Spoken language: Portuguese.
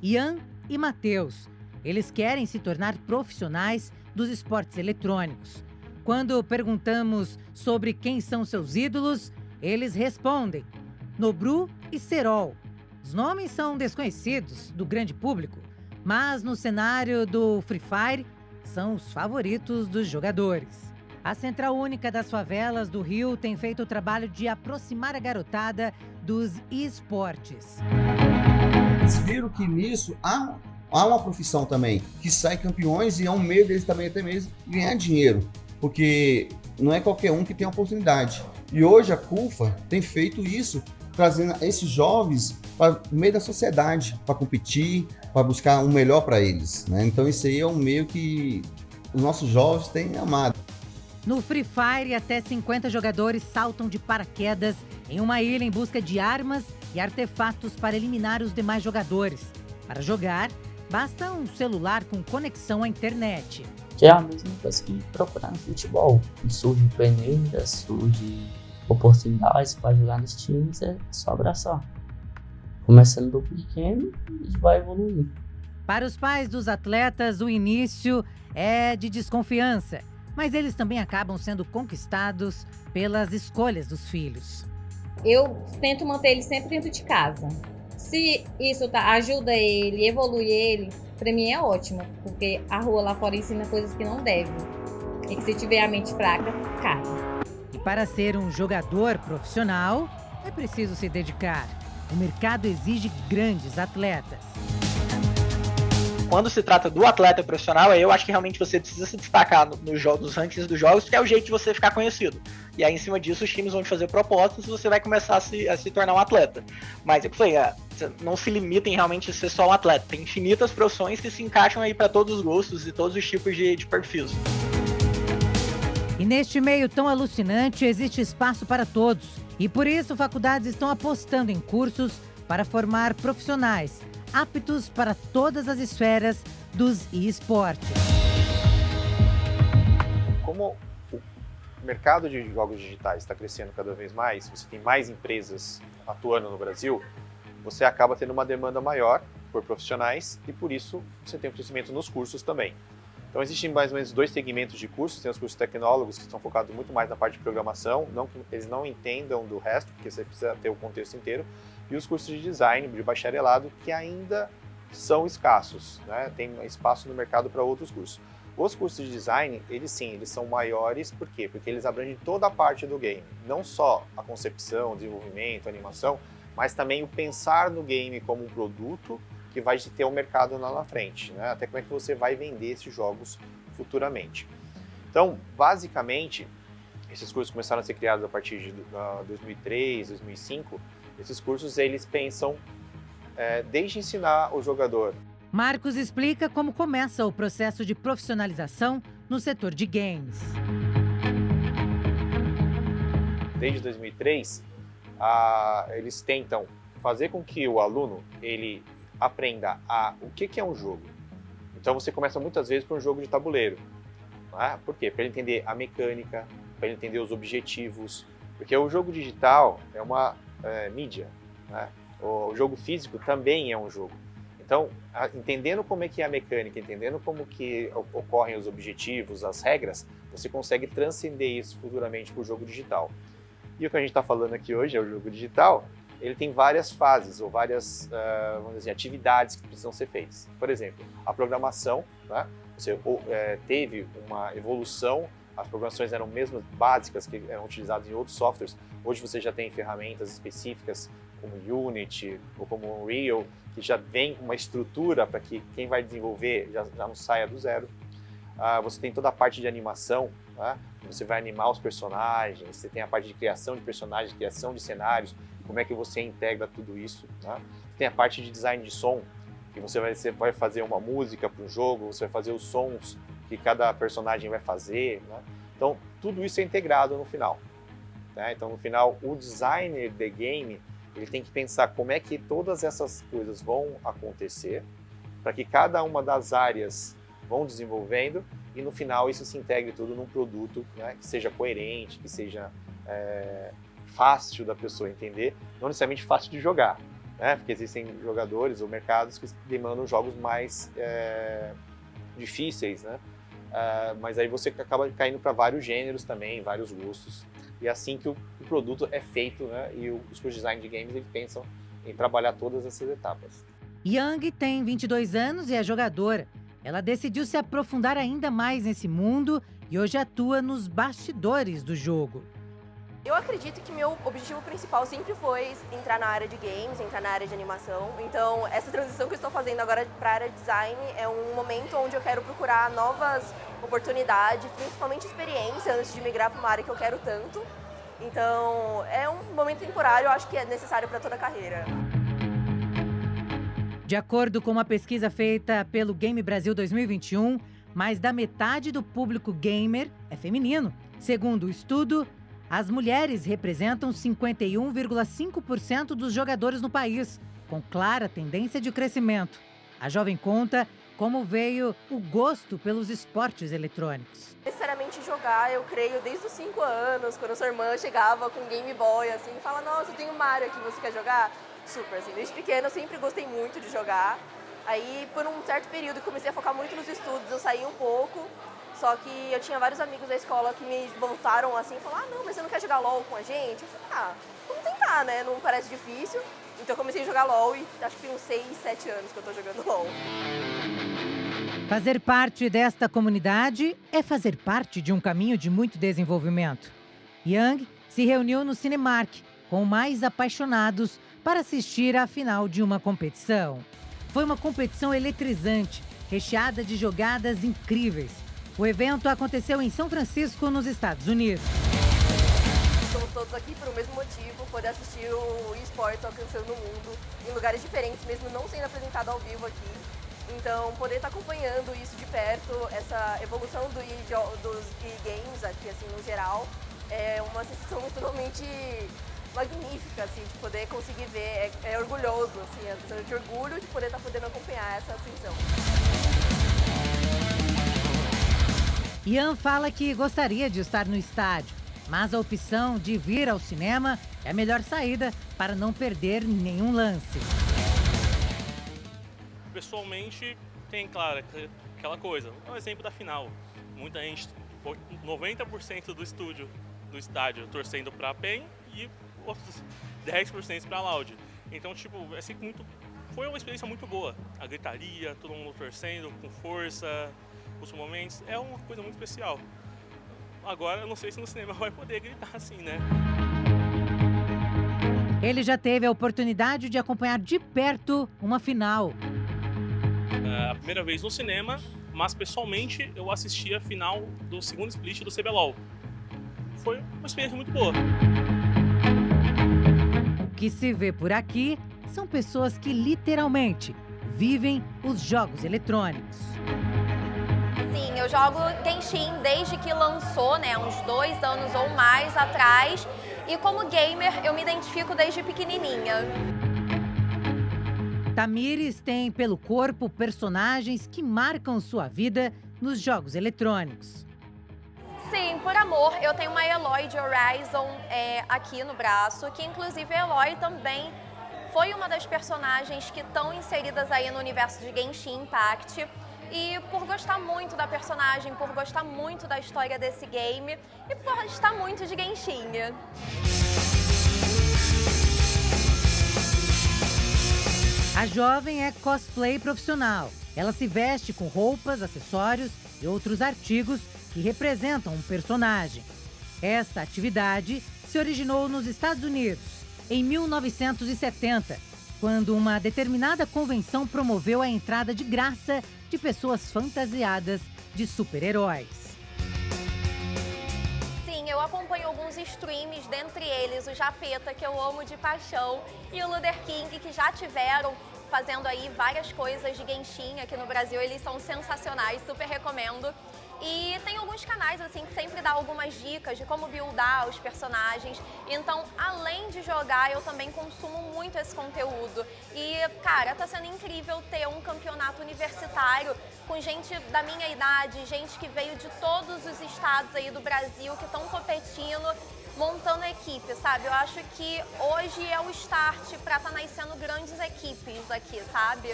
Ian e Matheus. Eles querem se tornar profissionais dos esportes eletrônicos. Quando perguntamos sobre quem são seus ídolos, eles respondem: Nobru e Serol. Os nomes são desconhecidos do grande público, mas no cenário do Free Fire são os favoritos dos jogadores. A Central Única das Favelas do Rio tem feito o trabalho de aproximar a garotada dos esportes. Eles viram que nisso há uma profissão também, que sai campeões e é um meio deles também até mesmo ganhar dinheiro, porque não é qualquer um que tem a oportunidade. E hoje a CUFA tem feito isso, trazendo esses jovens para o meio da sociedade, para competir, para buscar o melhor para eles, né? Então isso aí é um meio que os nossos jovens têm amado. No Free Fire, até 50 jogadores saltam de paraquedas em uma ilha em busca de armas e artefatos para eliminar os demais jogadores. Para jogar, basta um celular com conexão à internet. Que é a mesma coisa que procurar no futebol. Surge peneiras, surge oportunidades para jogar nos times, é só abraçar. Começando do pequeno, a gente vai evoluir. Para os pais dos atletas, o início é de desconfiança, mas eles também acabam sendo conquistados pelas escolhas dos filhos. Eu tento manter ele sempre dentro de casa. Se isso ajuda ele, evolui ele, para mim é ótimo, porque a rua lá fora ensina coisas que não deve. E que se tiver a mente fraca, cai. E para ser um jogador profissional, é preciso se dedicar. O mercado exige grandes atletas. Quando se trata do atleta profissional, eu acho que realmente você precisa se destacar nos rankings dos jogos, que é o jeito de você ficar conhecido. E aí, em cima disso, os times vão te fazer propostas e você vai começar a se tornar um atleta. Mas, eu falei, não se limitem realmente a ser só um atleta. Tem infinitas profissões que se encaixam aí para todos os gostos e todos os tipos de perfis. E neste meio tão alucinante, existe espaço para todos. E por isso, faculdades estão apostando em cursos para formar profissionais aptos para todas as esferas dos esportes. Como o mercado de jogos digitais está crescendo cada vez mais, você tem mais empresas atuando no Brasil, você acaba tendo uma demanda maior por profissionais e por isso você tem um crescimento nos cursos também. Então existem mais ou menos dois segmentos de cursos, tem os cursos tecnólogos que estão focados muito mais na parte de programação, não que eles não entendam do resto, porque você precisa ter o contexto inteiro, e os cursos de design, de bacharelado, que ainda são escassos, né? Tem espaço no mercado para outros cursos. Os cursos de design, eles são maiores, por quê? Porque eles abrangem toda a parte do game, não só a concepção, desenvolvimento, animação, mas também o pensar no game como um produto que vai ter um mercado lá na frente, né? Até como é que você vai vender esses jogos futuramente. Então, basicamente, esses cursos começaram a ser criados a partir de 2003, 2005. Esses cursos, eles pensam desde ensinar o jogador. Marcos explica como começa o processo de profissionalização no setor de games. Desde 2003, eles tentam fazer com que o aluno ele aprenda o que é um jogo. Então você começa muitas vezes por um jogo de tabuleiro. Né? Por quê? Para ele entender a mecânica, para ele entender os objetivos. Porque o jogo digital é uma mídia. Né? O jogo físico também é um jogo. Então, entendendo como é que é a mecânica, entendendo como que ocorrem os objetivos, as regras, você consegue transcender isso futuramente para o jogo digital. E o que a gente está falando aqui hoje é o jogo digital. Ele tem várias fases ou várias vamos dizer, atividades que precisam ser feitas. Por exemplo, a programação, né? Você teve uma evolução, as programações eram mesmo básicas que eram utilizadas em outros softwares. Hoje você já tem ferramentas específicas como Unity ou como Unreal, que já vem com uma estrutura para que quem vai desenvolver já não saia do zero. Você tem toda a parte de animação, né? Você vai animar os personagens, você tem a parte de criação de personagens, criação de cenários, como é que você integra tudo isso. Né? Tem a parte de design de som, que você vai fazer uma música para um jogo, você vai fazer os sons que cada personagem vai fazer. Né? Então, tudo isso é integrado no final. Né? Então, no final, o designer de game, ele tem que pensar como é que todas essas coisas vão acontecer, para que cada uma das áreas vão desenvolvendo e no final isso se integre tudo num produto, né, que seja coerente, que seja fácil da pessoa entender, não necessariamente fácil de jogar, né? Porque existem jogadores ou mercados que demandam jogos mais difíceis, né? Mas aí você acaba caindo para vários gêneros também, vários gostos. E é assim que o produto é feito, né? E os design de games eles pensam em trabalhar todas essas etapas. Yang tem 22 anos e é jogadora. Ela decidiu se aprofundar ainda mais nesse mundo e hoje atua nos bastidores do jogo. Eu acredito que meu objetivo principal sempre foi entrar na área de games, entrar na área de animação. Então, essa transição que eu estou fazendo agora para a área de design é um momento onde eu quero procurar novas oportunidades, principalmente experiência, antes de migrar para uma área que eu quero tanto. Então, é um momento temporário, eu acho que é necessário para toda a carreira. De acordo com uma pesquisa feita pelo Game Brasil 2021, mais da metade do público gamer é feminino. Segundo o estudo, as mulheres representam 51,5% dos jogadores no país, com clara tendência de crescimento. A jovem conta como veio o gosto pelos esportes eletrônicos. Necessariamente jogar, eu creio, desde os 5 anos, quando sua irmã chegava com Game Boy, assim, e fala, nossa, eu tenho Mario aqui, você quer jogar? Super, assim, desde pequena eu sempre gostei muito de jogar. Aí, por um certo período, comecei a focar muito nos estudos, eu saí um pouco. Só que eu tinha vários amigos da escola que me voltaram assim e falaram, não, mas você não quer jogar LOL com a gente? Eu falei, vamos tentar, né? Não parece difícil. Então eu comecei a jogar LOL e acho que tem uns 6, 7 anos que eu tô jogando LOL. Fazer parte desta comunidade é fazer parte de um caminho de muito desenvolvimento. Yang se reuniu no Cinemark com mais apaixonados para assistir à final de uma competição. Foi uma competição eletrizante, recheada de jogadas incríveis. O evento aconteceu em São Francisco, nos Estados Unidos. Estamos todos aqui por o mesmo motivo, poder assistir o esportes alcançando o mundo em lugares diferentes, mesmo não sendo apresentado ao vivo aqui. Então, poder estar acompanhando isso de perto, essa evolução dos e-games aqui, assim, no geral, é uma sensação totalmente magnífica, assim, de poder conseguir ver, é orgulhoso, assim, a sensação de orgulho de poder estar podendo acompanhar essa ascensão. Ian fala que gostaria de estar no estádio, mas a opção de vir ao cinema é a melhor saída para não perder nenhum lance. Pessoalmente, tem, claro, aquela coisa. É o exemplo da final. Muita gente, 90% do estádio torcendo para a PEN e outros 10% para a Loud. Então, tipo, foi uma experiência muito boa. A gritaria, todo mundo torcendo com força. Os momentos, é uma coisa muito especial. Agora, eu não sei se no cinema vai poder gritar assim, né? Ele já teve a oportunidade de acompanhar de perto uma final. A primeira vez no cinema, mas pessoalmente eu assisti a final do segundo split do CBLOL. Foi uma experiência muito boa. O que se vê por aqui são pessoas que literalmente vivem os jogos eletrônicos. Sim, eu jogo Genshin desde que lançou, né, uns 2 anos ou mais atrás. E como gamer, eu me identifico desde pequenininha. Tamires tem pelo corpo personagens que marcam sua vida nos jogos eletrônicos. Sim, por amor, eu tenho uma Eloy de Horizon aqui no braço, que inclusive a Eloy também foi uma das personagens que estão inseridas aí no universo de Genshin Impact. E por gostar muito da personagem, por gostar muito da história desse game e por gostar muito de Genshin. A jovem é cosplay profissional. Ela se veste com roupas, acessórios e outros artigos que representam um personagem. Esta atividade se originou nos Estados Unidos, em 1970, quando uma determinada convenção promoveu a entrada de graça de pessoas fantasiadas de super-heróis. Sim, eu acompanho alguns streams, dentre eles o Japeta, que eu amo de paixão, e o Luder King, que já tiveram fazendo aí várias coisas de Genshin aqui no Brasil. Eles são sensacionais, super recomendo. E tem alguns canais assim que sempre dá algumas dicas de como buildar os personagens. Então, além de jogar, eu também consumo muito esse conteúdo. E, cara, tá sendo incrível ter um campeonato universitário com gente da minha idade, gente que veio de todos os estados aí do Brasil, que estão competindo. montando equipe, sabe? Eu acho que hoje é o start para estar nascendo grandes equipes aqui, sabe?